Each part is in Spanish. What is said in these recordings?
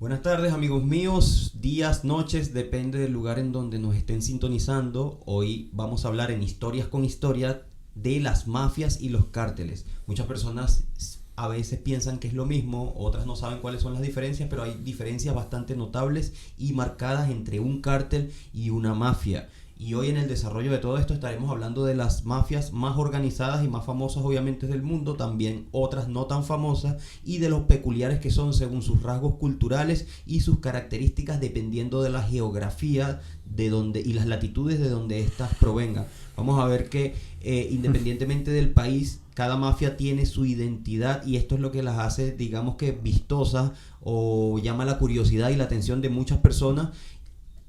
Buenas tardes amigos míos, días, noches, depende del lugar en donde nos estén sintonizando. Hoy vamos a hablar en Historias con Historia de las mafias y los cárteles. Muchas personas a veces piensan que es lo mismo, otras no saben cuáles son las diferencias, pero hay diferencias bastante notables y marcadas entre un cártel y una mafia. Y hoy en el desarrollo de todo esto estaremos hablando de las mafias más organizadas y más famosas obviamente del mundo, también otras no tan famosas, y de los peculiares que son según sus rasgos culturales y sus características dependiendo de la geografía de donde, y las latitudes de donde éstas provengan. Vamos a ver que independientemente del país, cada mafia tiene su identidad y esto es lo que las hace, digamos que vistosas o llama la curiosidad y la atención de muchas personas,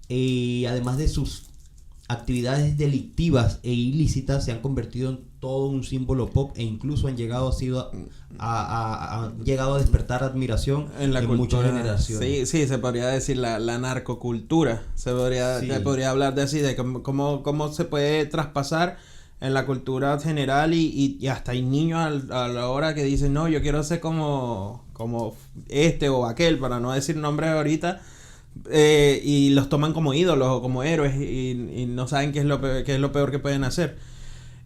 además de sus actividades delictivas e ilícitas se han convertido en todo un símbolo pop e incluso han llegado han llegado a despertar admiración en muchas generaciones. Sí, se podría decir la narcocultura. Se podría hablar de así, de cómo se puede traspasar en la cultura general y hasta hay niños a la hora que dicen, no, yo quiero ser como este o aquel, para no decir nombres ahorita. Y los toman como ídolos o como héroes y no saben qué es lo peor que pueden hacer.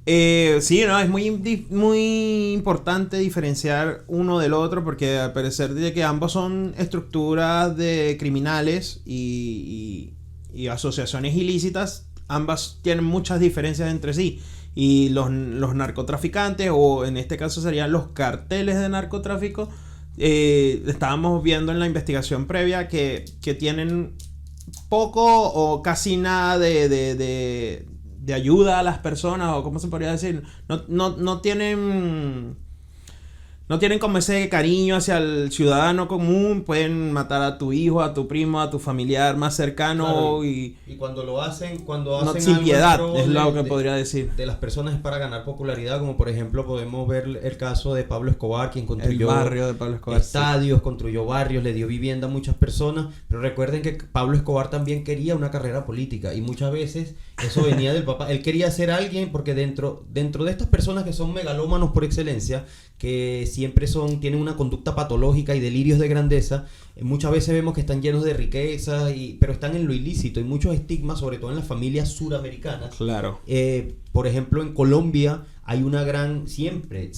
Sí, no, es muy importante diferenciar uno del otro porque al parecer de que ambos son estructuras de criminales y asociaciones ilícitas, ambas tienen muchas diferencias entre sí. Y los narcotraficantes, o en este caso serían los carteles de narcotráfico, estábamos viendo en la investigación previa que tienen poco o casi nada de ayuda a las personas, o cómo se podría decir, no tienen como ese cariño hacia el ciudadano común. Pueden matar a tu hijo, a tu primo, a tu familiar más cercano. Claro, y cuando lo hacen, sin piedad, es lo que podría decir. De las personas es para ganar popularidad, como por ejemplo podemos ver el caso de Pablo Escobar, quien construyó el barrio de Pablo Escobar, estadios, construyó barrios, le dio vivienda a muchas personas. Pero recuerden que Pablo Escobar también quería una carrera política y muchas veces eso venía del papá. Él quería ser alguien porque dentro de estas personas que son megalómanos por excelencia, que siempre tienen una conducta patológica y delirios de grandeza, muchas veces vemos que están llenos de riqueza, pero están en lo ilícito y muchos estigmas, sobre todo en las familias suramericanas. Claro. Por ejemplo, en Colombia hay una gran, siempre,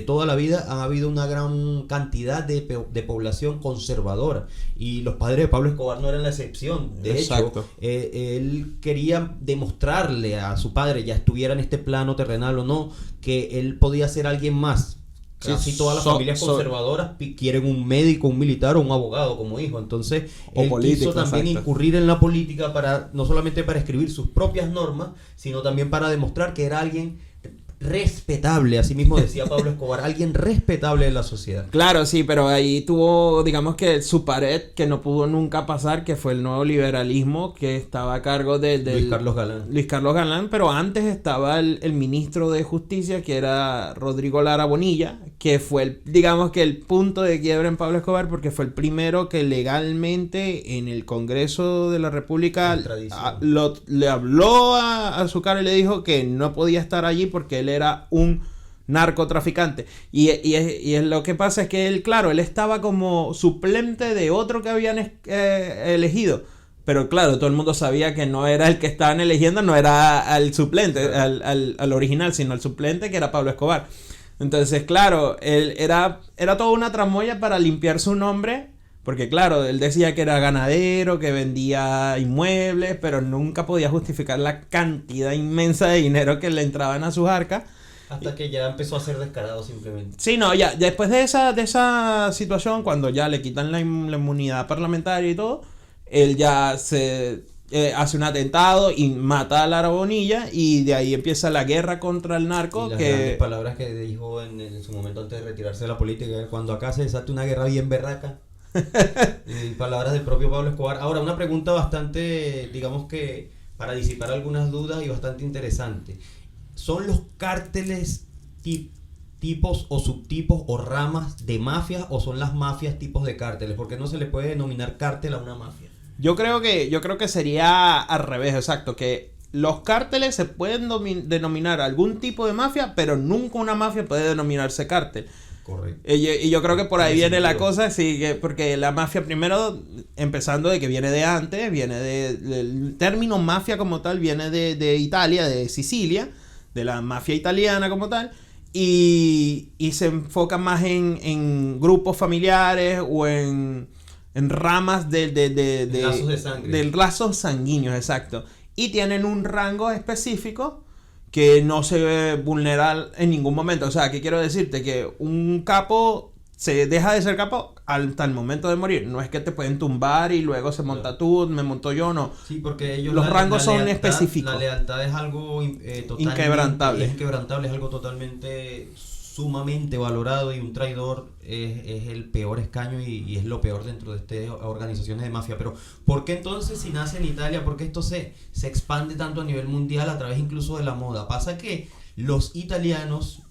toda la vida ha habido una gran cantidad de población conservadora y los padres de Pablo Escobar no eran la excepción. De Exacto. hecho, él quería demostrarle a su padre, ya estuviera en este plano terrenal o no, que él podía ser alguien más. Casi todas las familias conservadoras quieren un médico, un militar o un abogado como hijo. Entonces, él quiso también incurrir en la política no solamente para escribir sus propias normas, sino también para demostrar que era alguien respetable. Así mismo decía Pablo Escobar, alguien respetable de la sociedad. Claro, sí, pero ahí tuvo, digamos que su pared que no pudo nunca pasar, que fue el nuevo liberalismo que estaba a cargo de Luis Carlos Galán. Luis Carlos Galán, pero antes estaba el ministro de Justicia, que era Rodrigo Lara Bonilla, que fue digamos que el punto de quiebra en Pablo Escobar, porque fue el primero que legalmente en el Congreso de la República le habló a su cara y le dijo que no podía estar allí porque él era un narcotraficante. Y es lo que pasa es que él, claro, él estaba como suplente de otro que habían elegido. Pero claro, todo el mundo sabía que no era el que estaban eligiendo, no era al suplente, al original, sino al suplente, que era Pablo Escobar. Entonces, claro, él era toda una tramoya para limpiar su nombre. Porque claro, él decía que era ganadero, que vendía inmuebles, pero nunca podía justificar la cantidad inmensa de dinero que le entraban a sus arcas. Hasta que ya empezó a ser descarado simplemente. Sí, no, ya después de esa situación, cuando ya le quitan la inmunidad parlamentaria y todo, él ya se hace un atentado y mata a Lara Bonilla y de ahí empieza la guerra contra el narco. Y las grandes palabras que dijo en su momento antes de retirarse de la política, cuando acá se desata una guerra bien berraca. Y palabras del propio Pablo Escobar. Ahora, una pregunta bastante, digamos que para disipar algunas dudas y bastante interesante. ¿Son los cárteles tipos o subtipos o ramas de mafias o son las mafias tipos de cárteles? Porque no se le puede denominar cártel a una mafia. Yo creo que sería al revés, exacto, que los cárteles se pueden denominar algún tipo de mafia, pero nunca una mafia puede denominarse cártel. Correcto. Y yo creo que por ahí Tiene viene la sentido. cosa, sí, porque la mafia primero, empezando de que viene de antes, el término mafia como tal viene de Italia, de Sicilia, de la mafia italiana como tal, y se enfoca más en grupos familiares o en ramas de lazos de sangre. de lazos sanguíneos, exacto. Y tienen un rango específico que no se ve vulnerar en ningún momento. O sea, ¿qué quiero decirte? Que un capo se deja de ser capo hasta el momento de morir. No es que te pueden tumbar y luego se monta tú, me monto yo, no. Sí, porque ellos Los rangos son lealtad, específicos. La lealtad es algo totalmente Inquebrantable. Es inquebrantable, es algo totalmente sumamente valorado, y un traidor es el peor escaño y es lo peor dentro de estas organizaciones de mafia. Pero ¿por qué entonces, si nace en Italia, por qué esto se expande tanto a nivel mundial a través incluso de la moda? Pasa que los italianos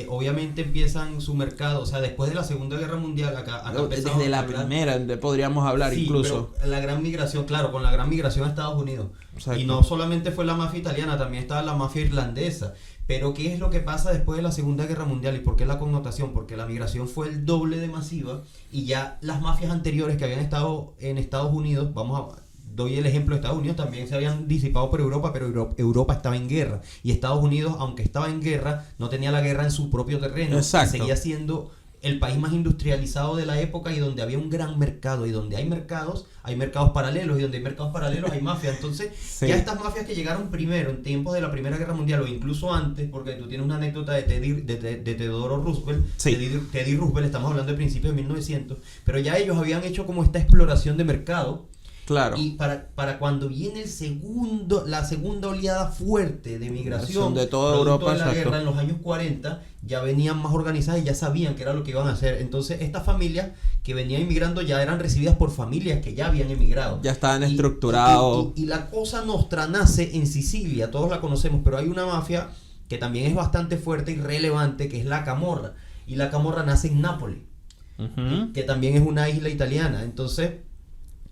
obviamente empiezan su mercado, o sea, después de la Segunda Guerra Mundial, acá Desde la primera podríamos hablar, sí, incluso. pero la gran migración, claro, con la gran migración a Estados Unidos. Exacto. Y no solamente fue la mafia italiana, también estaba la mafia irlandesa. Pero ¿qué es lo que pasa después de la Segunda Guerra Mundial? ¿Y por qué la connotación? Porque la migración fue el doble de masiva, y ya las mafias anteriores que habían estado en Estados Unidos, doy el ejemplo de Estados Unidos, también se habían disipado por Europa, pero Europa estaba en guerra. Y Estados Unidos, aunque estaba en guerra, no tenía la guerra en su propio terreno. Exacto. Y seguía siendo el país más industrializado de la época, y donde había un gran mercado. Y donde hay mercados paralelos. Y donde hay mercados paralelos hay mafia. Entonces, sí. Ya estas mafias que llegaron primero, en tiempos de la Primera Guerra Mundial, o incluso antes, porque tú tienes una anécdota de Theodore Roosevelt, Sí. Teddy Roosevelt, estamos hablando de principios de 1900, pero ya ellos habían hecho como esta exploración de mercado. Claro. Y para cuando viene la segunda oleada fuerte de migración de toda producto Europa, de la exacto. guerra en los años 40, ya venían más organizadas y ya sabían qué era lo que iban a hacer. Entonces estas familias que venían inmigrando ya eran recibidas por familias que ya habían emigrado. Ya estaban estructurados. Y la Cosa Nostra nace en Sicilia, todos la conocemos, pero hay una mafia que también es bastante fuerte y relevante, que es la Camorra. Y la Camorra nace en Nápoles, que también es una isla italiana. Entonces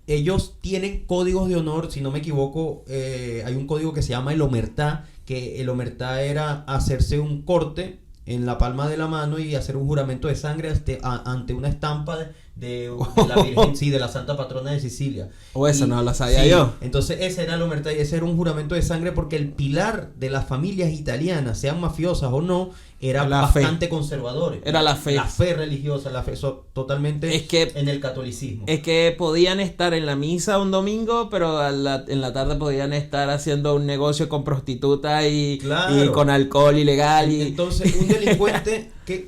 ellos tienen códigos de honor, si no me equivoco, hay un código que se llama el omertà, que el omertà era hacerse un corte en la palma de la mano y hacer un juramento de sangre ante una estampa de la Virgen, sí, de la Santa Patrona de Sicilia. Eso no lo sabía yo. Entonces ese era el omertà, y ese era un juramento de sangre, porque el pilar de las familias italianas, sean mafiosas o no, era bastante conservador. Era la fe. La fe religiosa, la fe totalmente en el catolicismo. Es que podían estar en la misa un domingo, pero en la tarde podían estar haciendo un negocio con prostitutas y con alcohol ilegal. Entonces, un delincuente, ¿qué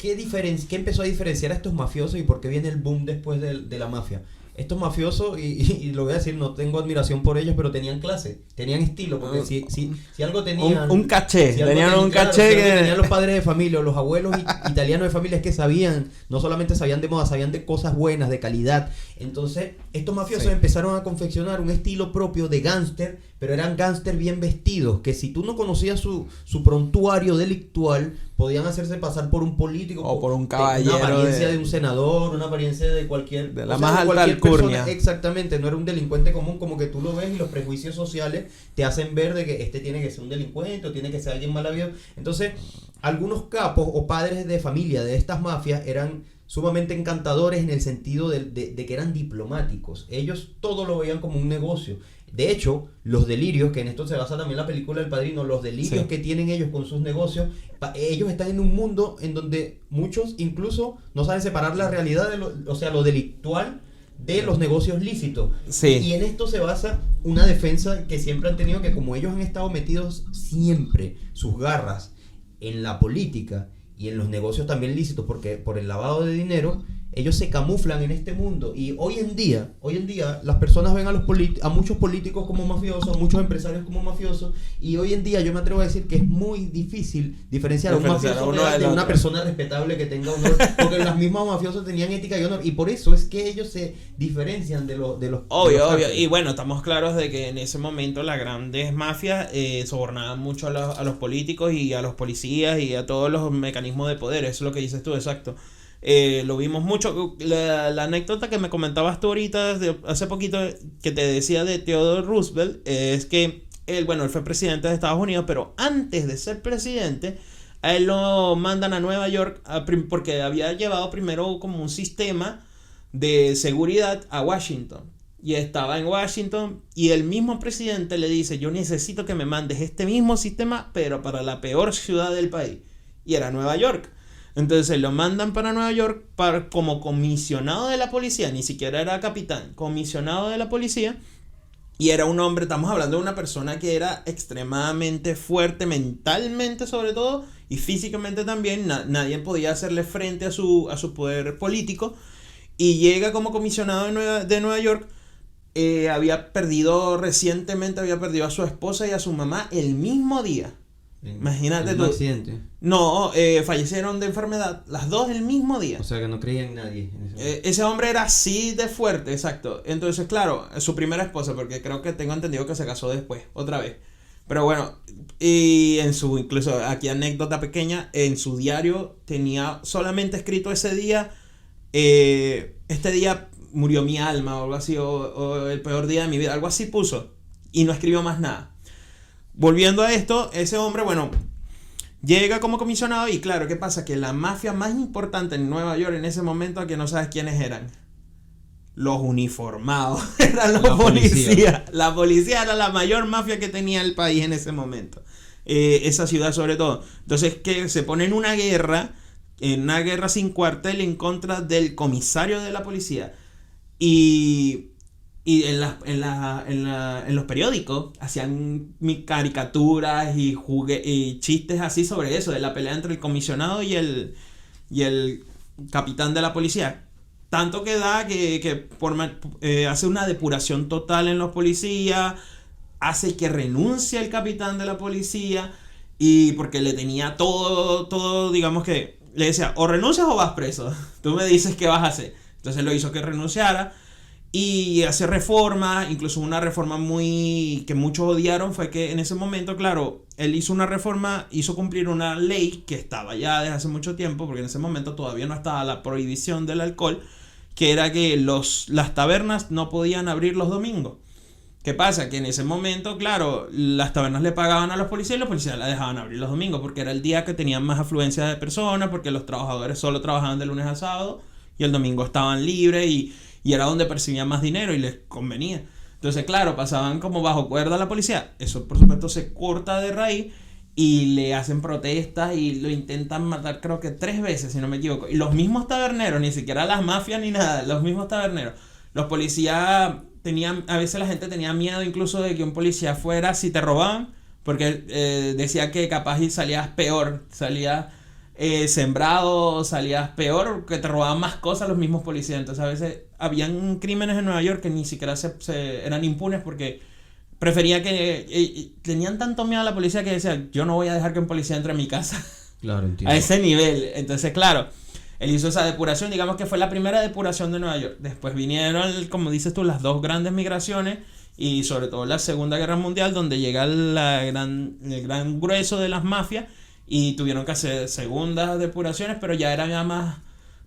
empezó a diferenciar a estos mafiosos y por qué viene el boom después de la mafia? Estos mafiosos, y lo voy a decir, no tengo admiración por ellos, pero tenían clase, tenían estilo, porque si algo tenían... Un caché, si algo tenían un claro, caché si que... tenían los padres de familia, o los abuelos italianos de familia, es que sabían, no solamente sabían de moda, sabían de cosas buenas, de calidad. Entonces, estos mafiosos empezaron a confeccionar un estilo propio de gángster, pero eran gángster bien vestidos, que si tú no conocías su prontuario delictual, podían hacerse pasar por un político o por un caballero, una apariencia de un senador, una apariencia de cualquier, de la más alta alcurnia. Exactamente, no era un delincuente común, como que tú lo ves y los prejuicios sociales te hacen ver de que este tiene que ser un delincuente o tiene que ser alguien mal habido. Entonces, algunos capos o padres de familia de estas mafias eran sumamente encantadores, en el sentido de que eran diplomáticos. Ellos todo lo veían como un negocio. De hecho, los delirios, que en esto se basa también la película El Padrino, los delirios que tienen ellos con sus negocios, ellos están en un mundo en donde muchos incluso no saben separar la realidad lo delictual de los negocios lícitos. Y en esto se basa una defensa que siempre han tenido, que como ellos han estado metidos siempre sus garras en la política y en los negocios también lícitos, porque por el lavado de dinero, ellos se camuflan en este mundo. Y hoy en día las personas ven a muchos políticos como mafiosos, a muchos empresarios como mafiosos, y hoy en día yo me atrevo a decir que es muy difícil diferenciar a un mafioso de una persona respetable que tenga honor, porque los mismos mafiosos tenían ética y honor, y por eso es que ellos se diferencian de los obvio. Y bueno, estamos claros de que en ese momento las grandes mafias sobornaban mucho a los políticos y a los policías y a todos los mecanismos de poder. Eso es lo que dices tú, exacto. Lo vimos mucho. La anécdota que me comentabas tú ahorita hace poquito, que te decía de Theodore Roosevelt, es que él fue presidente de Estados Unidos, pero antes de ser presidente, A él lo mandan a Nueva York porque había llevado primero como un sistema de seguridad a Washington. Y estaba en Washington y el mismo presidente le dice, yo necesito que me mandes este mismo sistema, pero para la peor ciudad del país. Y era Nueva York. Entonces lo mandan para Nueva York como comisionado de la policía, ni siquiera era capitán, comisionado de la policía. Y era un hombre, estamos hablando de una persona que era extremadamente fuerte mentalmente sobre todo y físicamente también. Nadie podía hacerle frente a su poder político. Y llega como comisionado de Nueva York. Recientemente había perdido a su esposa y a su mamá el mismo día. Imagínate tú. ¿Un accidente? No, fallecieron de enfermedad, las dos el mismo día. O sea que no creía en nadie. Ese hombre era así de fuerte, exacto. Entonces, claro, su primera esposa, porque creo que tengo entendido que se casó después, otra vez. Pero bueno, y incluso aquí anécdota pequeña, en su diario tenía solamente escrito ese día, este día murió mi alma o algo así, o el peor día de mi vida, algo así puso, y no escribió más nada. Volviendo a esto, ese hombre, bueno, llega como comisionado y claro, ¿qué pasa? Que la mafia más importante en Nueva York en ese momento, que no sabes quiénes eran. Los uniformados, eran los policías. La policía era la mayor mafia que tenía el país en ese momento. Esa ciudad sobre todo. Entonces, que se pone en una guerra sin cuartel en contra del comisario de la policía. Y en los periódicos hacían caricaturas y chistes así sobre eso, de la pelea entre el comisionado y el capitán de la policía. Tanto que da que hace una depuración total en los policías, hace que renuncie el capitán de la policía, y porque le tenía todo, digamos que le decía, o renuncias o vas preso, tú me dices qué vas a hacer. Entonces lo hizo que renunciara. Y hace reformas, incluso una reforma que muchos odiaron, fue que en ese momento, claro, él hizo una reforma, hizo cumplir una ley que estaba ya desde hace mucho tiempo, porque en ese momento todavía no estaba la prohibición del alcohol, que era que las tabernas no podían abrir los domingos. ¿Qué pasa? Que en ese momento, claro, las tabernas le pagaban a los policías y los policías la dejaban abrir los domingos, porque era el día que tenían más afluencia de personas, porque los trabajadores solo trabajaban de lunes a sábado y el domingo estaban libres y era donde percibían más dinero y les convenía. Entonces, claro, pasaban como bajo cuerda a la policía. Eso, por supuesto, se corta de raíz y le hacen protestas y lo intentan matar, creo que 3 veces, si no me equivoco. Y los mismos taberneros, ni siquiera las mafias ni nada, los mismos taberneros. Los policías a veces la gente tenía miedo incluso de que un policía fuera si te robaban, porque decía que capaz y salías peor, salías sembrado, salías peor, que te robaban más cosas los mismos policías. Entonces a veces habían crímenes en Nueva York que ni siquiera eran impunes porque prefería que tenían tanto miedo a la policía que decían, yo no voy a dejar que un policía entre a mi casa. Claro, entiendo. A ese nivel. Entonces, claro, él hizo esa depuración, digamos que fue la primera depuración de Nueva York. Después vinieron, como dices tú, las 2 grandes migraciones y sobre todo la Segunda Guerra Mundial, donde llega el gran grueso de las mafias. Y tuvieron que hacer segundas depuraciones, pero ya era más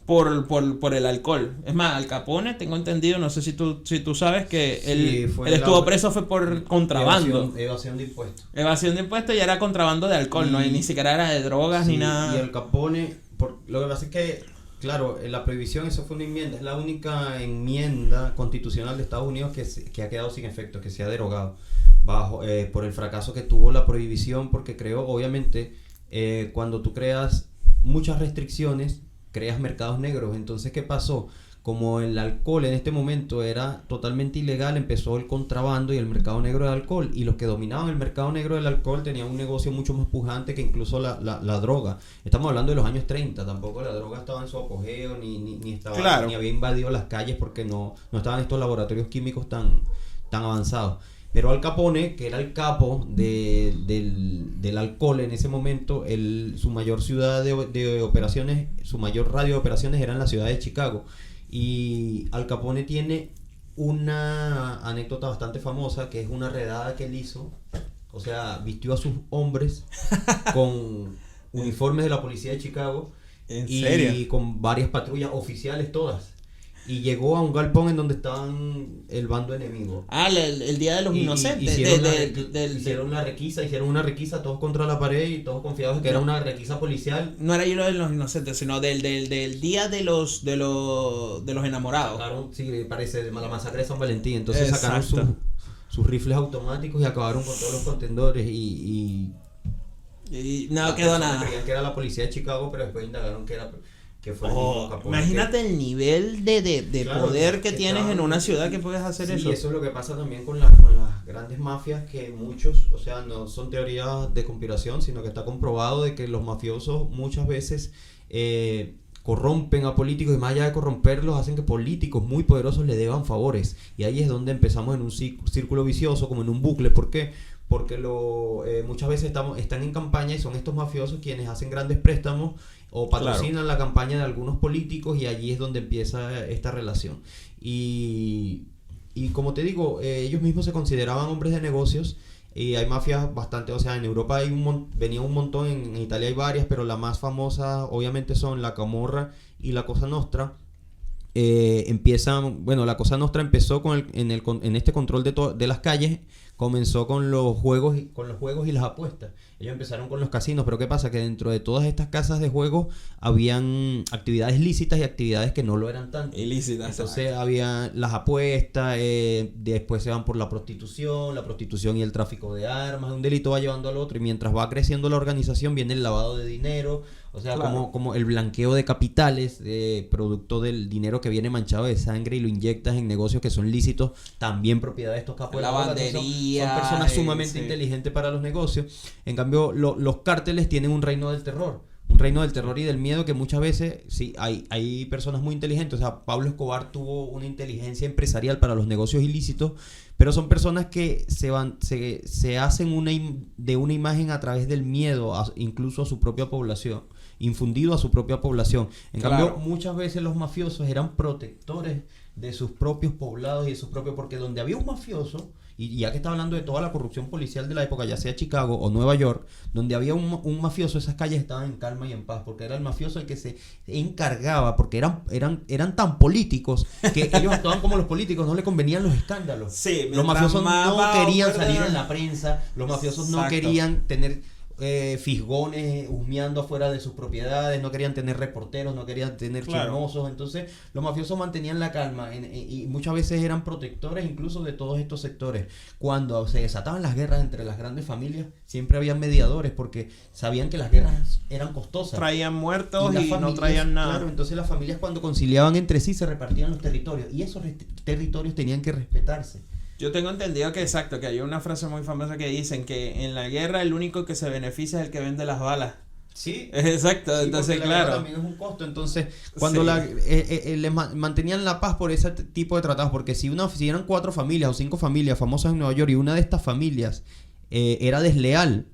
por el alcohol. Es más, Al Capone, tengo entendido, no sé si tú sabes que él estuvo preso fue por contrabando. Evasión de impuestos. Evasión de impuestos y era contrabando de alcohol, ni siquiera era de drogas ni nada. Y Al Capone, lo que pasa es que, claro, la prohibición, eso fue una enmienda, es la única enmienda constitucional de Estados Unidos que ha quedado sin efecto, que se ha derogado por el fracaso que tuvo la prohibición, porque creo, obviamente, cuando tú creas muchas restricciones, creas mercados negros. Entonces, ¿qué pasó? Como el alcohol en este momento era totalmente ilegal, empezó el contrabando y el mercado negro del alcohol, y los que dominaban el mercado negro del alcohol tenían un negocio mucho más pujante que incluso la droga. Estamos hablando de los años 30, tampoco la droga estaba en su apogeo, ni había invadido las calles, porque no estaban estos laboratorios químicos tan avanzados. Pero Al Capone, que era el capo del alcohol en ese momento, su mayor ciudad de operaciones, su mayor radio de operaciones era en la ciudad de Chicago. Y Al Capone tiene una anécdota bastante famosa, que es una redada que él hizo. O sea, vistió a sus hombres con uniformes de la policía de Chicago. ¿En serio? Y con varias patrullas oficiales todas. y llegó a un galpón en donde estaban el bando enemigo. El Día de los Inocentes. Hicieron una requisa todos contra la pared y todos confiados de que era una requisa policial. No era yo de los Inocentes, sino del Día de los Enamorados. Sacaron, sí, parece la masacre de San Valentín. Entonces sacaron sus rifles automáticos y acabaron con todos los contendores y no quedó nada. Creían que era la policía de Chicago, pero después indagaron que fue el mismo Capone. Imagínate el nivel de claro, poder que tienes en una ciudad que puedes hacer eso. Sí, eso es lo que pasa también con las grandes mafias, que muchos, o sea, no son teorías de conspiración, sino que está comprobado de que los mafiosos muchas veces corrompen a políticos, y más allá de corromperlos, hacen que políticos muy poderosos le deban favores. Y ahí es donde empezamos en un círculo vicioso, como en un bucle. ¿Por qué? Porque muchas veces están en campaña y son estos mafiosos quienes hacen grandes préstamos o patrocinan la campaña de algunos políticos, y allí es donde empieza esta relación. Y como te digo, ellos mismos se consideraban hombres de negocios, y hay mafias bastante, o sea, en Europa venía un montón, en Italia hay varias, pero la más famosa obviamente son la Camorra y la Cosa Nostra. La Cosa Nostra empezó en este control de las calles. Comenzó con los juegos y las apuestas. Ellos empezaron con los casinos, pero ¿qué pasa? Que dentro de todas estas casas de juegos habían actividades lícitas y actividades que no lo eran tanto. Ilícitas. Entonces había las apuestas, después se van por la prostitución y el tráfico de armas. Un delito va llevando al otro, y mientras va creciendo la organización viene el lavado de dinero. O sea, claro, como el blanqueo de capitales, producto del dinero que viene manchado de sangre y lo inyectas en negocios que son lícitos, también propiedad de estos capos de lavandería. Son personas sumamente inteligentes para los negocios. En cambio, los cárteles tienen un reino del terror. Un reino del terror y del miedo que muchas veces, sí, hay personas muy inteligentes. O sea, Pablo Escobar tuvo una inteligencia empresarial para los negocios ilícitos, pero son personas que se hacen de una imagen a través del miedo, incluso a su propia población, infundido a su propia población. En cambio, muchas veces los mafiosos eran protectores de sus propios poblados y de sus propios, porque donde había un mafioso, y ya que está hablando de toda la corrupción policial de la época, ya sea Chicago o Nueva York, donde había un mafioso, esas calles estaban en calma y en paz, porque era el mafioso el que se encargaba, porque eran tan políticos que ellos actuaban como los políticos, no les convenían los escándalos. Sí, los mafiosos no querían salir en la prensa, los mafiosos no querían tener fisgones humeando afuera de sus propiedades, no querían tener reporteros, no querían tener chismosos. Entonces los mafiosos mantenían la calma y muchas veces eran protectores incluso de todos estos sectores. Cuando se desataban las guerras entre las grandes familias, siempre había mediadores, porque sabían que las guerras eran costosas, traían muertos y no traían nada. Claro, entonces las familias, cuando conciliaban entre sí, se repartían los territorios, y esos territorios tenían que respetarse. Yo tengo entendido que que hay una frase muy famosa que dicen que en la guerra el único que se beneficia es el que vende las balas. Sí. Exacto, sí, entonces la claro. También es un costo, entonces cuando les mantenían la paz por ese tipo de tratados, porque si eran 4 familias o 5 familias famosas en Nueva York y una de estas familias era desleal,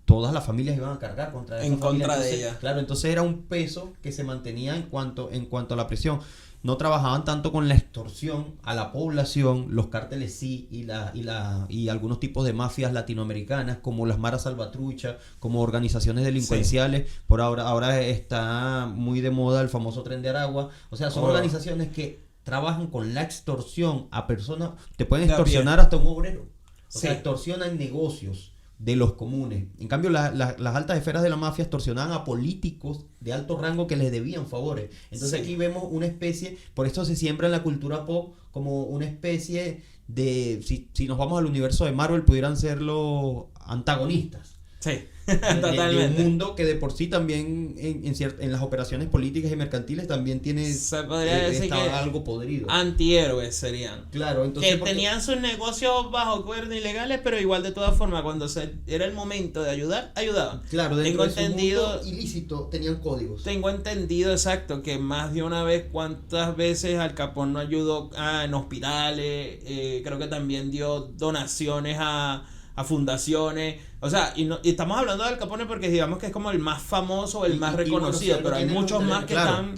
todas las familias iban a cargar contra esa familia. Contra de ella. Claro, entonces era un peso que se mantenía en cuanto a la presión. No trabajaban tanto con la extorsión a la población, los cárteles sí, y algunos tipos de mafias latinoamericanas, como las Maras Salvatrucha, como organizaciones delincuenciales. Sí. Por ahora está muy de moda el famoso Tren de Aragua. O sea, son organizaciones que trabajan con la extorsión a personas, te pueden extorsionar hasta un obrero. O sea, extorsionan negocios de los comunes. En cambio, las altas esferas de la mafia extorsionaban a políticos de alto rango que les debían favores. Entonces aquí vemos una especie, por esto se siembra en la cultura pop como una especie de, si nos vamos al universo de Marvel, pudieran ser los antagonistas. Sí, totalmente. De un mundo que de por sí también en las operaciones políticas y mercantiles también tiene, se podría decir que algo podrido. Antihéroes serían. Claro, entonces que tenían sus negocios bajo cuerda ilegales, pero igual de todas formas cuando era el momento de ayudar, ayudaban. Claro, dentro de su mundo ilícito tenían códigos. Tengo entendido exacto que más de una vez, cuántas veces Al Capone no ayudó en hospitales, creo que también dio donaciones a fundaciones, o sea, y estamos hablando de Al Capone porque digamos que es como el más famoso, el más reconocido, pero hay muchos más que están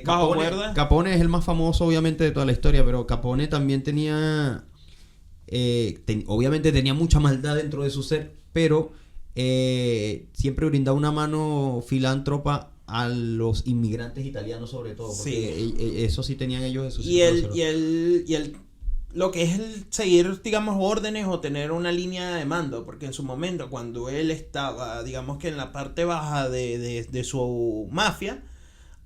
bajo cuerda. Capone es el más famoso obviamente de toda la historia, pero Capone también tenía obviamente tenía mucha maldad dentro de su ser, pero siempre brindaba una mano filántropa a los inmigrantes italianos sobre todo, porque eso sí tenían ellos, eso sí. Y el lo que es el seguir, digamos, órdenes o tener una línea de mando, porque en su momento, cuando él estaba, digamos que en la parte baja de su mafia,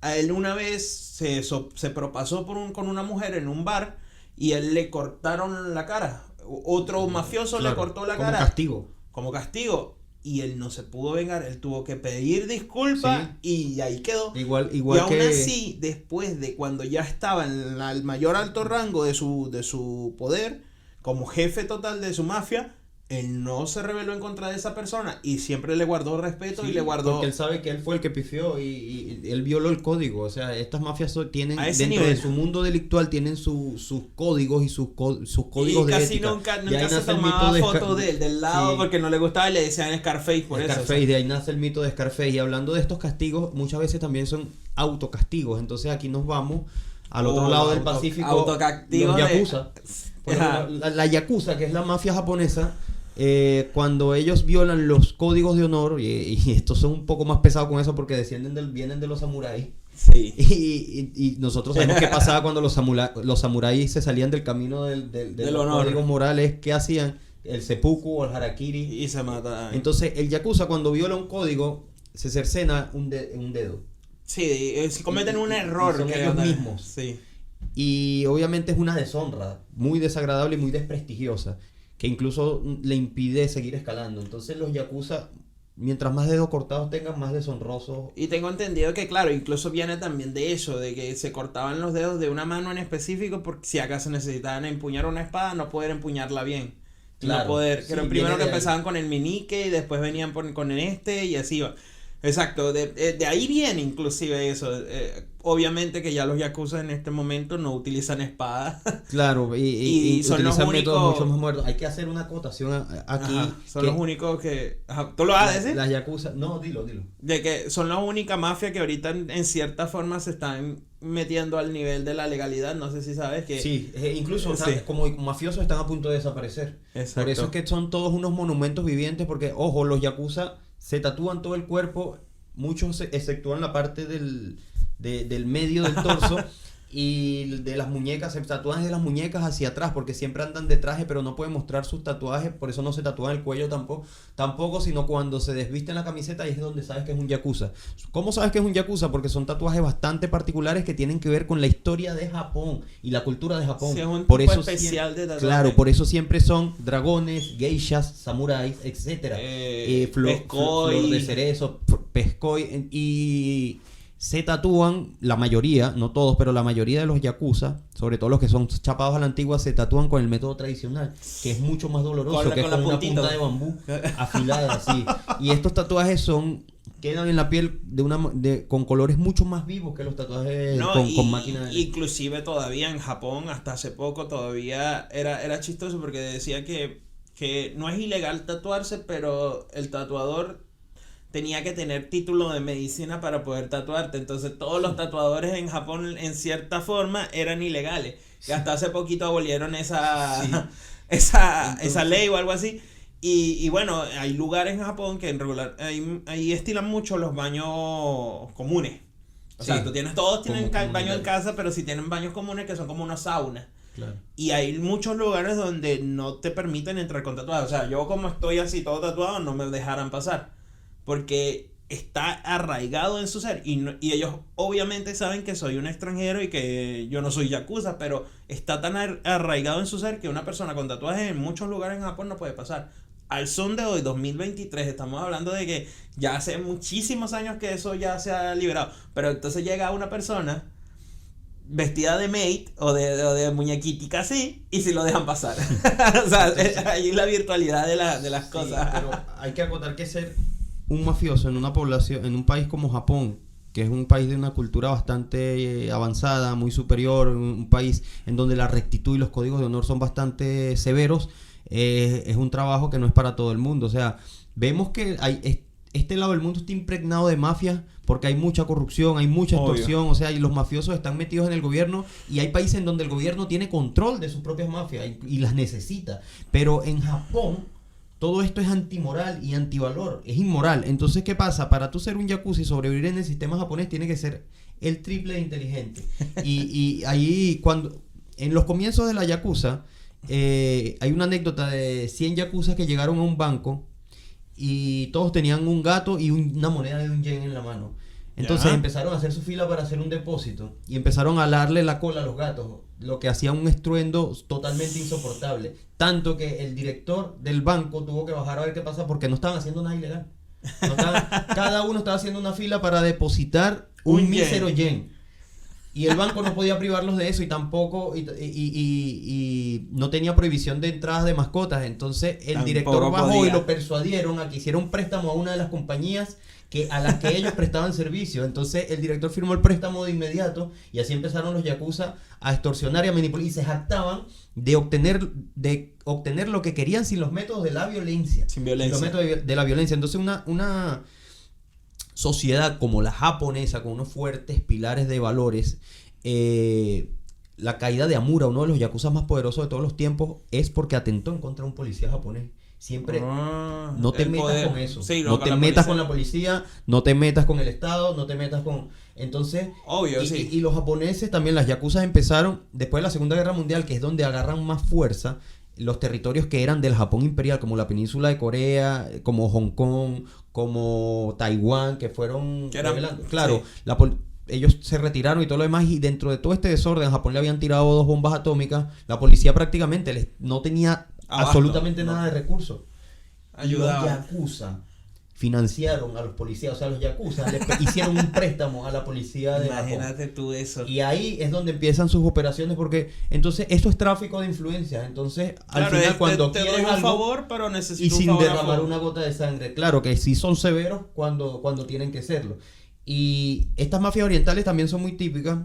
a él una vez se propasó con una mujer en un bar y él le cortaron la cara. Otro mafioso le cortó la cara. Como castigo. Y él no se pudo vengar, él tuvo que pedir disculpas y ahí quedó. Igual y aún así, después de cuando ya estaba en el mayor alto rango de su poder, como jefe total de su mafia, él no se rebeló en contra de esa persona y siempre le guardó respeto y le guardó... Porque él sabe que él fue el que pifió y él violó el código. O sea, estas mafias tienen, dentro nivel de su mundo delictual, tienen sus códigos y sus códigos de ética. Y casi nunca se tomaba fotos de él, del lado, porque no le gustaba y le decían Scarface por eso. Scarface, de ahí nace el mito de Scarface. Y hablando de estos castigos, muchas veces también son autocastigos. Entonces aquí nos vamos al otro lado del Pacífico. Autocastigos. Los yakuza. La yakuza, que es la mafia japonesa... cuando ellos violan los códigos de honor, y estos son un poco más pesados con eso porque vienen de los samuráis. Sí. Y nosotros sabemos qué pasaba cuando los samuráis se salían del camino de los códigos morales. ¿Qué hacían? El seppuku o el harakiri. Y se mataban. Entonces, el yakuza, cuando viola un código, se cercena un dedo. Sí, cometen un error. Son ellos mismos. Sí. Y obviamente es una deshonra muy desagradable y muy desprestigiosa, que incluso le impide seguir escalando. Entonces los yakuza, mientras más dedos cortados tengan, más deshonrosos. Y tengo entendido que, claro, incluso viene también de eso, de que se cortaban los dedos de una mano en específico porque si acaso necesitaban empuñar una espada, no poder empuñar bien. Claro. No poder, que primero que empezaban con el meñique y después venían con este y así va. Exacto, de ahí viene inclusive eso. Obviamente que ya los yakuza en este momento no utilizan espadas. Claro, y son los únicos mucho más muertos. Hay que hacer una acotación aquí. Ajá, son los únicos que... Ajá, ¿tú lo vas a decir? Las yakuza... No, dilo. De que son la única mafia que ahorita en cierta forma se están metiendo al nivel de la legalidad. No sé si sabes que... Sí, incluso como mafiosos están a punto de desaparecer. Exacto. Por eso es que son todos unos monumentos vivientes porque, ojo, los yakuza se tatúan todo el cuerpo. Muchos exceptúan la parte del medio del torso y de las muñecas, se tatúan desde las muñecas hacia atrás porque siempre andan de traje pero no pueden mostrar sus tatuajes, por eso no se tatúan el cuello tampoco, sino cuando se desvisten la camiseta, ahí es donde sabes que es un yakuza. ¿Cómo sabes que es un yakuza? Porque son tatuajes bastante particulares que tienen que ver con la historia de Japón y la cultura de Japón. Sí, es un por tipo eso especial de tatuaje. Claro, por eso siempre son dragones, geishas, samuráis, etcétera. Flor de cerezo, pescoy, y se tatúan, la mayoría, no todos, pero la mayoría de los yakuza, sobre todo los que son chapados a la antigua, se tatúan con el método tradicional, que es mucho más doloroso, que es con una punta de bambú afilada así. Y estos tatuajes quedan en la piel con colores mucho más vivos que los tatuajes con máquina. Inclusive todavía en Japón, hasta hace poco, todavía era chistoso porque decía que no es ilegal tatuarse, pero el tatuador tenía que tener título de medicina para poder tatuarte. Entonces todos los tatuadores en Japón en cierta forma eran ilegales. Sí. Y hasta hace poquito abolieron esa ley o algo así. Y bueno, hay lugares en Japón que en regular ahí estilan mucho los baños comunes. O sea, todos tienen baño en casa, pero sí tienen baños comunes que son como unas saunas. Claro. Y hay muchos lugares donde no te permiten entrar con tatuajes. O sea, yo como estoy así todo tatuado, no me dejarán pasar. Porque está arraigado en su ser. Y ellos obviamente saben que soy un extranjero y que yo no soy yakuza, pero está tan arraigado en su ser que una persona con tatuajes en muchos lugares en Japón no puede pasar. Al son de hoy, 2023, estamos hablando de que ya hace muchísimos años que eso ya se ha liberado. Pero entonces llega una persona vestida de maid o de muñequitica así y si lo dejan pasar. O sea, ahí es la virtualidad de las cosas. Pero hay que acotar que ser un mafioso en una población, en un país como Japón, que es un país de una cultura bastante avanzada, muy superior, un país en donde la rectitud y los códigos de honor son bastante severos, es un trabajo que no es para todo el mundo. O sea, vemos que este lado del mundo está impregnado de mafias porque hay mucha corrupción, hay mucha extorsión. O sea, y los mafiosos están metidos en el gobierno y hay países en donde el gobierno tiene control de sus propias mafias y las necesita. Pero en Japón todo esto es antimoral y antivalor, es inmoral. Entonces, ¿qué pasa? Para tú ser un yakuza y sobrevivir en el sistema japonés, tienes que ser el triple de inteligente. Y ahí, cuando en los comienzos de la yakuza, hay una anécdota de 100 yakuzas que llegaron a un banco y todos tenían un gato y una moneda de un yen en la mano. Entonces empezaron a hacer su fila para hacer un depósito y empezaron a alarle la cola a los gatos, lo que hacía un estruendo totalmente insoportable. Tanto que el director del banco tuvo que bajar a ver qué pasa porque no estaban haciendo nada ilegal. Cada uno estaba haciendo una fila para depositar un mísero yen. Y el banco no podía privarlos de eso y tampoco y no tenía prohibición de entradas de mascotas. Entonces el director bajó y lo persuadieron a que hiciera un préstamo a una de las compañías a las que ellos prestaban servicio. Entonces el director firmó el préstamo de inmediato y así empezaron los yakuza a extorsionar y a manipular y se jactaban de obtener lo que querían sin los métodos de la violencia. Sin violencia. Los métodos de la violencia. Entonces una sociedad como la japonesa, con unos fuertes pilares de valores, la caída de Amura, uno de los yakuza más poderosos de todos los tiempos, es porque atentó en contra de un policía japonés. Siempre no te metas con eso. Sí, no te metas con la policía, no te metas con el Estado, no te metas con... Entonces, obvio, sí. Y los japoneses también, las yakuzas empezaron, después de la Segunda Guerra Mundial, que es donde agarran más fuerza, los territorios que eran del Japón imperial, como la península de Corea, como Hong Kong, como Taiwán, que fueron... Claro, sí. Ellos se retiraron y todo lo demás, y dentro de todo este desorden, a Japón le habían tirado 2 bombas atómicas, la policía prácticamente no tenía absolutamente nada de recursos. Ayudaba. Los yakuza financiaron a los policías, o sea, los yakuza hicieron un préstamo a la policía de Japón. Imagínate tú eso. Y ahí es donde empiezan sus operaciones, porque entonces esto es tráfico de influencias. Entonces, al final, cuando te quieres doy un algo, favor, pero necesito y sin un favor derramar una gota de sangre. Claro que sí son severos cuando tienen que serlo. Y estas mafias orientales también son muy típicas,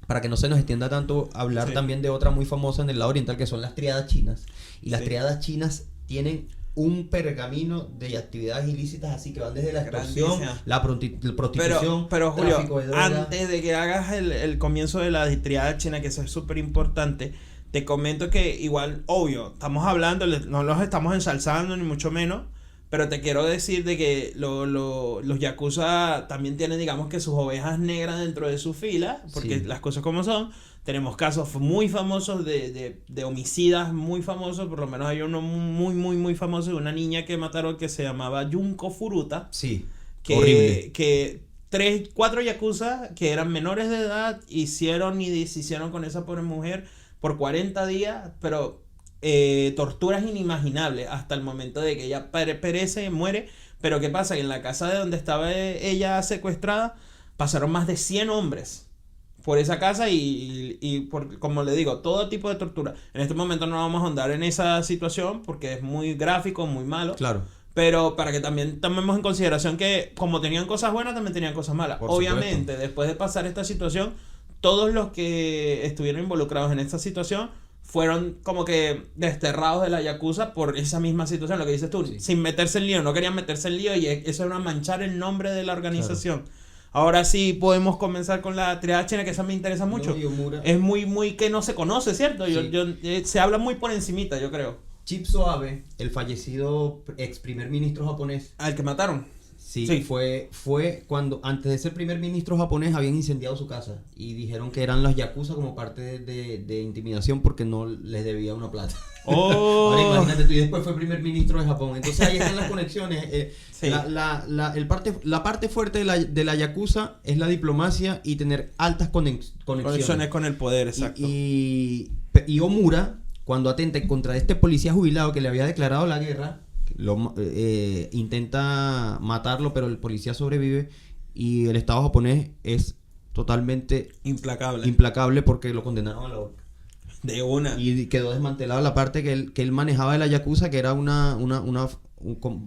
para que no se nos extienda tanto, hablar también de otra muy famosa en el lado oriental, que son las tríadas chinas. Y las tríadas chinas tienen un pergamino de actividades ilícitas, así que van desde la extorsión, la prostitución, pero Julio, tráfico de drogas. Antes de que hagas el comienzo de la triada china, que eso es súper importante, te comento que igual, obvio, estamos hablando, no los estamos ensalzando ni mucho menos, pero te quiero decir de que los yakuza también tienen, digamos, que sus ovejas negras dentro de su fila, porque las cosas como son. Tenemos casos muy famosos de homicidas muy famosos, por lo menos hay uno muy famoso de una niña que mataron que se llamaba Junko Furuta. Sí, horrible. Que 4 yakuza que eran menores de edad hicieron y deshicieron con esa pobre mujer por 40 días, pero torturas inimaginables hasta el momento de que ella perece, muere. Pero ¿qué pasa? Que en la casa de donde estaba ella secuestrada pasaron más de 100 hombres por esa casa y por, como le digo, todo tipo de tortura. En este momento no vamos a ahondar en esa situación porque es muy gráfico, muy malo. Claro. Pero para que también tomemos en consideración que como tenían cosas buenas, también tenían cosas malas. Obviamente, después de pasar esta situación, todos los que estuvieron involucrados en esta situación fueron como que desterrados de la yakuza por esa misma situación, lo que dices tú, sin meterse en lío, no querían meterse en lío y eso era manchar el nombre de la organización. Claro. Ahora sí podemos comenzar con la triada china, que esa me interesa mucho. Es muy que no se conoce, ¿cierto? Sí. Se habla muy por encimita, yo creo. Chitsu Abe, el fallecido ex primer ministro japonés. ¿Al que mataron? Sí. Fue cuando antes de ser primer ministro japonés habían incendiado su casa y dijeron que eran las yakuza como parte de intimidación porque no les debía una plata. Ahora imagínate tú, y después fue primer ministro de Japón. Entonces ahí están las conexiones. La parte fuerte de la yakuza es la diplomacia y tener altas conexiones con el poder, exacto. Y Omura, cuando atenta contra este policía jubilado que le había declarado la guerra, intenta matarlo, pero el policía sobrevive y el Estado japonés es totalmente implacable porque lo condenaron a la horca. De una. Y quedó desmantelada la parte que él manejaba de la yakuza, que era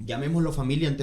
llamémoslo familia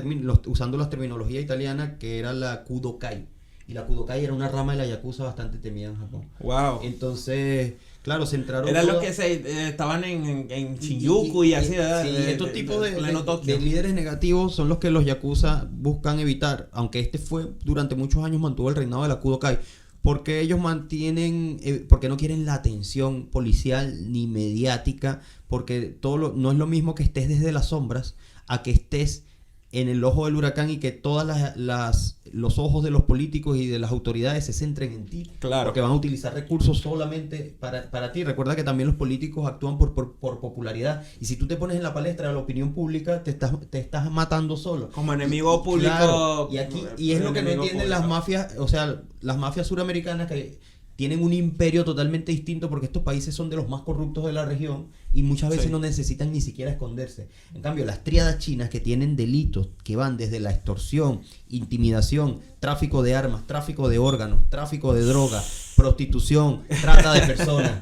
usando la terminología italiana, que era la Kudokai. Y la Kudokai era una rama de la yakuza bastante temida en Japón. Wow. Entonces, claro, se entraron. Eran los que estaban en Shinjuku y así, ¿verdad? Sí, estos tipos de líderes negativos son los que los yakuza buscan evitar, aunque fue durante muchos años mantuvo el reinado de la Kudokai. porque ellos mantienen, porque no quieren la atención policial ni mediática, porque no es lo mismo que estés desde las sombras a que estés en el ojo del huracán y que todas los ojos de los políticos y de las autoridades se centren en ti. Claro. Porque van a utilizar recursos solamente para ti. Recuerda que también los políticos actúan por popularidad. Y si tú te pones en la palestra de la opinión pública, te estás matando solo. Como enemigo público. Claro. Y es lo que no entienden las mafias, o sea, las mafias suramericanas que tienen un imperio totalmente distinto porque estos países son de los más corruptos de la región y muchas veces no necesitan ni siquiera esconderse. En cambio, las tríadas chinas que tienen delitos que van desde la extorsión, intimidación, tráfico de armas, tráfico de órganos, tráfico de droga, prostitución, trata de personas,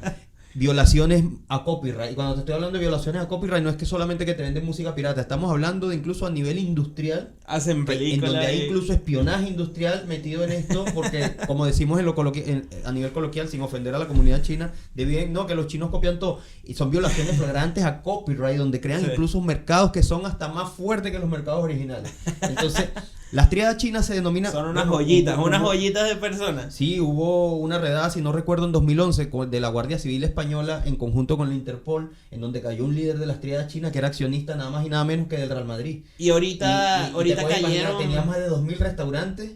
violaciones a copyright. Y cuando te estoy hablando de violaciones a copyright, no es que solamente que te venden música pirata, estamos hablando de incluso a nivel industrial. Hacen películas. En donde hay incluso espionaje industrial metido en esto, porque como decimos a nivel coloquial, sin ofender a la comunidad china, que los chinos copian todo. Y son violaciones flagrantes a copyright, donde crean incluso mercados que son hasta más fuertes que los mercados originales. Entonces, las tríadas chinas se denominan... Son unas joyitas de personas. Sí, hubo una redada, si no recuerdo, en 2011 de la Guardia Civil Española en conjunto con la Interpol, en donde cayó un líder de las tríadas chinas que era accionista nada más y nada menos que del Real Madrid. Y ahorita cayeron... Tenía más de 2.000 restaurantes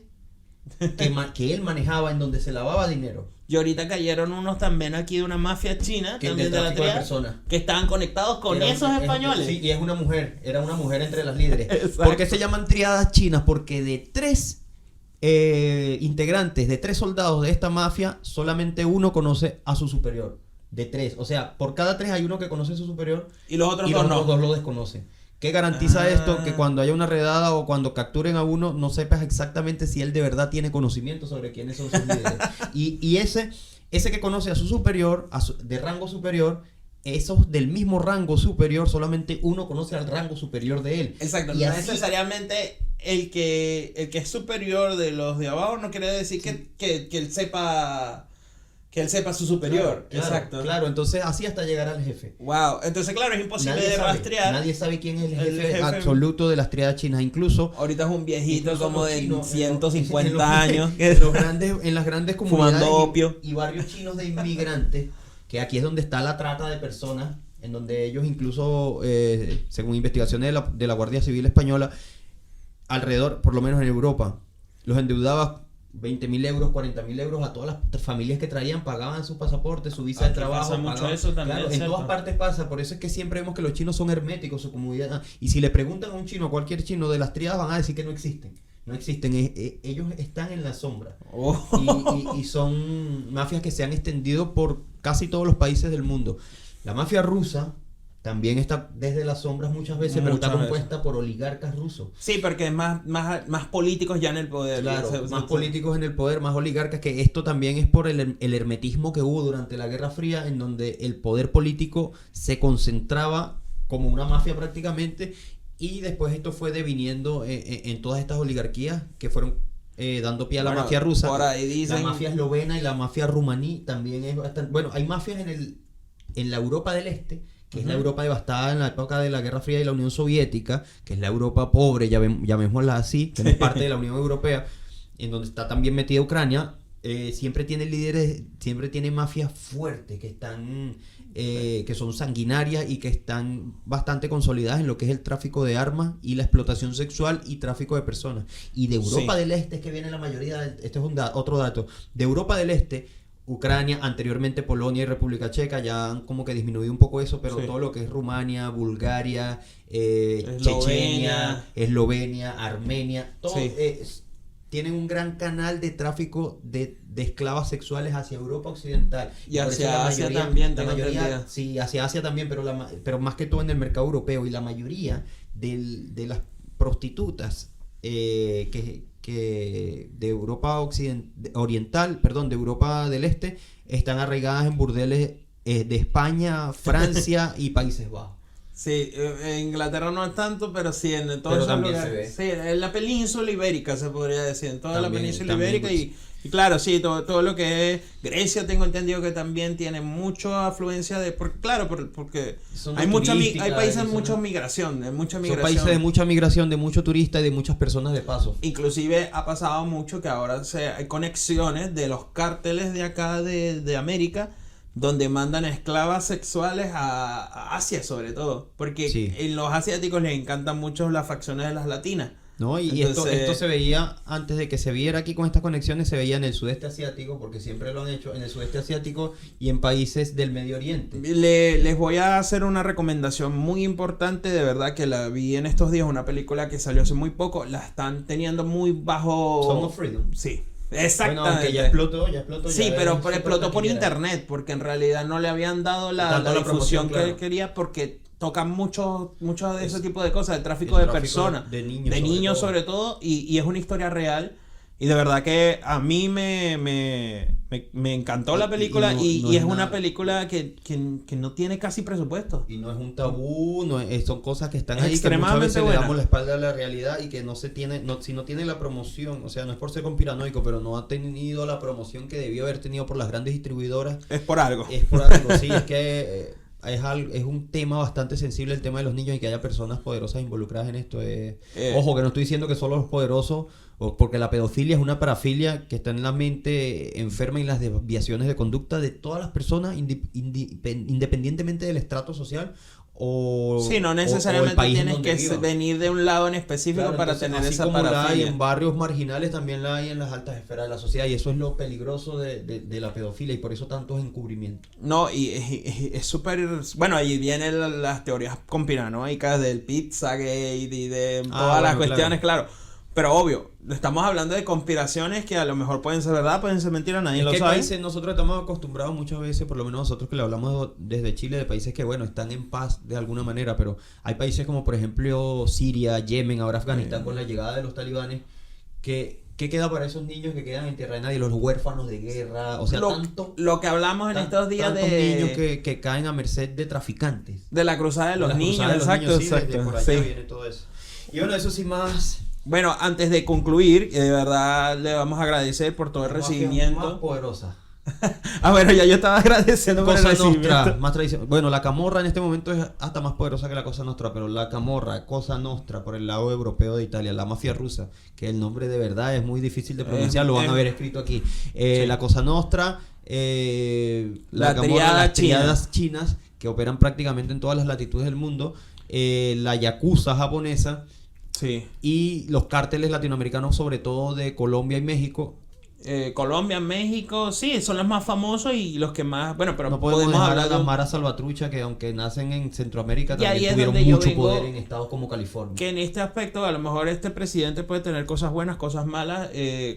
que él manejaba, en donde se lavaba dinero. Y ahorita cayeron unos también aquí de una mafia china, también de la tríada, que estaban conectados con esos españoles. Sí, y era una mujer entre las líderes. ¿Por qué se llaman tríadas chinas? Porque de 3 integrantes, de 3 soldados de esta mafia, solamente uno conoce a su superior. De 3, o sea, por cada 3 hay uno que conoce a su superior y los otros dos lo desconocen. ¿Qué garantiza esto? Que cuando haya una redada o cuando capturen a uno, no sepas exactamente si él de verdad tiene conocimiento sobre quiénes son sus líderes. Y ese que conoce a su superior, de rango superior, esos del mismo rango superior, solamente uno conoce al rango superior de él. Exacto, y no necesariamente el que es superior de los de abajo no quiere decir que él sepa... Que él sepa su superior. Exacto. Claro, entonces así hasta llegar al jefe. Wow, entonces claro, es imposible de rastrear. Nadie sabe quién es el jefe absoluto de las tríadas chinas, incluso. Ahorita es un viejito como de 150 años. En las grandes comunidades fumando opio. Y barrios chinos de inmigrantes, que aquí es donde está la trata de personas, en donde ellos incluso, según investigaciones de la Guardia Civil Española, alrededor, por lo menos en Europa, los endeudaba 20.000 euros, 40.000 euros a todas las familias que traían, pagaban su pasaporte, su visa de trabajo. Pasa mucho eso también. Claro, en todas partes pasa, por eso es que siempre vemos que los chinos son herméticos, su comunidad. Y si le preguntan a un chino, a cualquier chino de las tríadas, van a decir que no existen. No existen, ellos están en la sombra. Y son mafias que se han extendido por casi todos los países del mundo. La mafia rusa también está desde las sombras muchas veces, pero está compuesta por oligarcas rusos. Sí, porque es más políticos ya en el poder. Claro, más políticos en el poder, más oligarcas, que esto también es por el hermetismo que hubo durante la Guerra Fría, en donde el poder político se concentraba como una mafia prácticamente, y después esto fue deviniendo en todas estas oligarquías que fueron dando pie a la mafia rusa. Por ahí dicen... La mafia eslovena y la mafia rumaní también es bastante... Bueno, hay mafias en la Europa del Este, que es la Europa devastada en la época de la Guerra Fría y la Unión Soviética, que es la Europa pobre, llamémosla así, que no es parte de la Unión Europea, en donde está también metida Ucrania. Siempre tiene líderes, siempre tiene mafias fuertes que están que son sanguinarias y que están bastante consolidadas en lo que es el tráfico de armas y la explotación sexual y tráfico de personas. Y de Europa del Este es que viene la mayoría, este es otro dato, de Europa del Este, Ucrania, anteriormente Polonia y República Checa, ya han como que disminuido un poco eso, pero todo lo que es Rumania, Bulgaria, Chechenia, Eslovenia, Armenia, todo tienen un gran canal de tráfico de esclavas sexuales hacia Europa Occidental. Y hacia Asia también, sí, hacia Asia también, pero más que todo en el mercado europeo. Y la mayoría de las prostitutas que de Europa oriental, de Europa del Este, están arraigadas en burdeles de España, Francia y Países Bajos. Sí, en Inglaterra no es tanto, pero sí en todos esos lugares. Sí, en la península ibérica se podría decir, en toda la península ibérica Y claro, sí, todo lo que es Grecia tengo entendido que también tiene mucha afluencia porque hay países de mucha migración, Son países de mucha migración, de mucho turista y de muchas personas de paso. Inclusive ha pasado mucho que ahora hay conexiones de los cárteles de acá de América, donde mandan esclavas sexuales a Asia sobre todo, porque en los asiáticos les encantan mucho las facciones de las latinas. ¿No? Y entonces, esto se veía, antes de que se viera aquí con estas conexiones, se veía en el sudeste asiático, porque siempre lo han hecho en el sudeste asiático y en países del Medio Oriente. Les voy a hacer una recomendación muy importante, de verdad que la vi en estos días, una película que salió hace muy poco, la están teniendo muy bajo... Song of Freedom. Sí. Exactamente. Bueno, aunque ya explotó. Sí, pero explotó por internet, porque en realidad no le habían dado la difusión que quería, porque tocan mucho de ese tipo de cosas, el tráfico de personas, de niños sobre todo, y es una historia real. Y de verdad que a mí me encantó la película y es una película que no tiene casi presupuesto. Y no es un tabú, son cosas que están ahí, extremadamente que muchas veces buena. le damos la espalda a la realidad y que no se tiene, si no tiene la promoción, o sea, no es por ser conspiranoico, pero no ha tenido la promoción que debió haber tenido por las grandes distribuidoras. Es por algo. Sí, es que... es un tema bastante sensible el tema de los niños y que haya personas poderosas involucradas en esto. Ojo, que no estoy diciendo que solo los poderosos, porque la pedofilia es una parafilia que está en la mente enferma y las desviaciones de conducta de todas las personas independientemente del estrato social sí, no necesariamente tienes que venir de un lado en específico, claro, para tener esa como parafilia. La hay en barrios marginales, también la hay en las altas esferas de la sociedad, y eso es lo peligroso de la pedofilia, y por eso tantos encubrimientos. No, y es súper... Bueno, ahí vienen las teorías conspiranoicas del Pizzagate y de todas las cuestiones, claro. Pero obvio, estamos hablando de conspiraciones que a lo mejor pueden ser verdad, pueden ser mentira, nadie lo sabe. Países, nosotros estamos acostumbrados muchas veces, por lo menos nosotros que le hablamos desde Chile, de países que, bueno, están en paz de alguna manera, pero hay países como, por ejemplo, Siria, Yemen, ahora Afganistán, con la llegada de los talibanes, ¿qué queda para esos niños que quedan en tierra de nadie? Los huérfanos de guerra, o sea, lo que hablamos en estos días de niños que caen a merced de traficantes. De la cruzada de los niños, exacto. Por allá viene todo eso. Y bueno, eso sí más... Bueno, antes de concluir, de verdad le vamos a agradecer por todo el recibimiento. Más poderosa. Bueno, ya yo estaba agradeciendo por el recibimiento. Nostra, más tradicional. Bueno, la Camorra en este momento es hasta más poderosa que la Cosa Nostra, pero la Camorra, Cosa Nostra, por el lado europeo de Italia, la mafia rusa, que el nombre de verdad es muy difícil de pronunciar, lo van a ver escrito aquí. Sí. La Cosa Nostra, la Camorra, las triadas chinas, que operan prácticamente en todas las latitudes del mundo, la Yakuza japonesa. Sí. Y los cárteles latinoamericanos, sobre todo de Colombia y México. Colombia, México, sí, son los más famosos y los que más... Bueno, pero no podemos hablar de las maras salvatrucha, que aunque nacen en Centroamérica también tuvieron mucho poder en estados como California. Que en este aspecto, a lo mejor este presidente puede tener cosas buenas, cosas malas,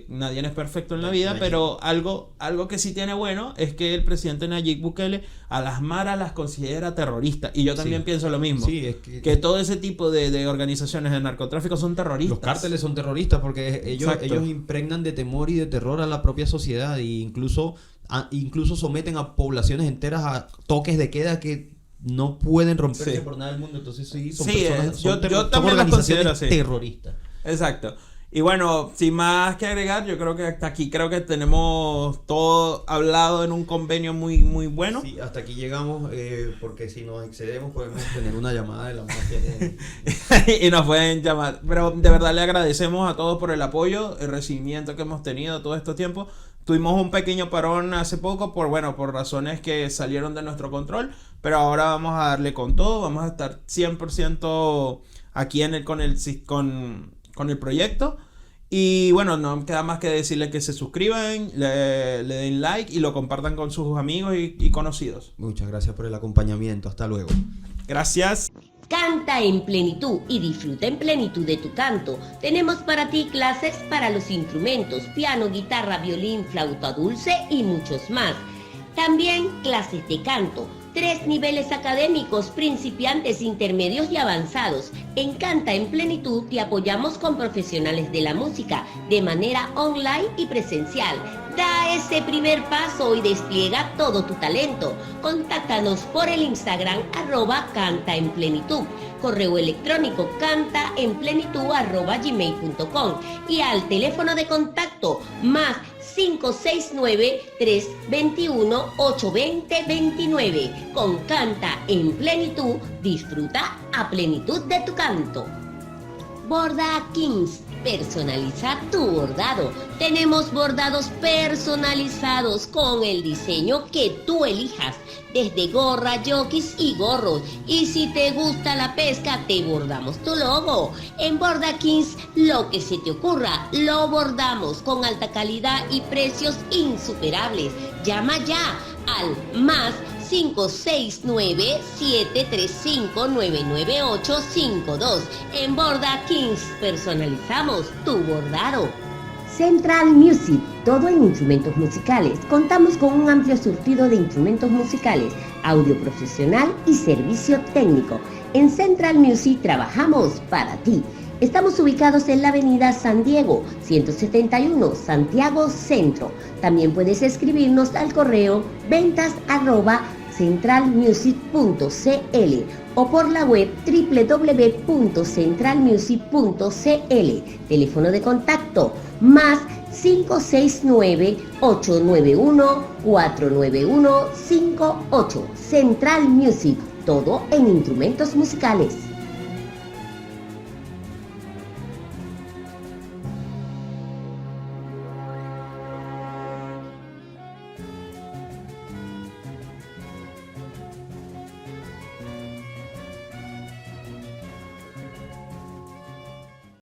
nadie es perfecto en la vida, pero algo que sí tiene bueno es que el presidente Nayib Bukele a las maras las considera terroristas, y yo también pienso lo mismo, es que todo ese tipo de organizaciones de narcotráfico son terroristas. Los cárteles son terroristas porque ellos impregnan de temor y de terror a la propia sociedad, e incluso someten a poblaciones enteras a toques de queda que no pueden romperse por nada del mundo. Entonces son personas, yo también las considero terroristas. Exacto. Y bueno, sin más que agregar, yo creo que hasta aquí tenemos todo hablado en un convenio muy, muy bueno. Sí, hasta aquí llegamos, porque si nos excedemos podemos tener una llamada de la mafia. Y nos pueden llamar. Pero de verdad le agradecemos a todos por el apoyo, el recibimiento que hemos tenido todo este tiempo. Tuvimos un pequeño parón hace poco por razones que salieron de nuestro control, pero ahora vamos a darle con todo, vamos a estar 100% aquí con el proyecto. Y bueno, no queda más que decirles que se suscriban, le den like y lo compartan con sus amigos y conocidos. Muchas gracias por el acompañamiento, hasta luego. Gracias. Canta en plenitud y disfruta en plenitud de tu canto. Tenemos para ti clases para los instrumentos, piano, guitarra, violín, flauta dulce y muchos más. También clases de canto. 3 niveles académicos, principiantes, intermedios y avanzados. En Canta en Plenitud te apoyamos con profesionales de la música de manera online y presencial. Da ese primer paso y despliega todo tu talento. Contáctanos por el Instagram @cantaenplenitud, correo electrónico cantaenplenitud@gmail.com y al teléfono de contacto 569-321-820-29. Con Canta en Plenitud, disfruta a plenitud de tu canto. Borda Kings, personaliza tu bordado. Tenemos bordados personalizados con el diseño que tú elijas, desde gorra, jockeys y gorros. Y si te gusta la pesca, te bordamos tu logo. En Borda Kings, lo que se te ocurra, lo bordamos con alta calidad y precios insuperables. Llama ya al más 569-735-99852. En Borda Kings personalizamos tu bordado. Central Music, todo en instrumentos musicales. Contamos con un amplio surtido de instrumentos musicales, audio profesional y servicio técnico. En Central Music trabajamos para ti. Estamos ubicados en la avenida San Diego, 171, Santiago Centro. También puedes escribirnos al correo ventas@centralmusic.cl o por la web www.centralmusic.cl. Teléfono de contacto más 569-891-49158. Central Music, todo en instrumentos musicales.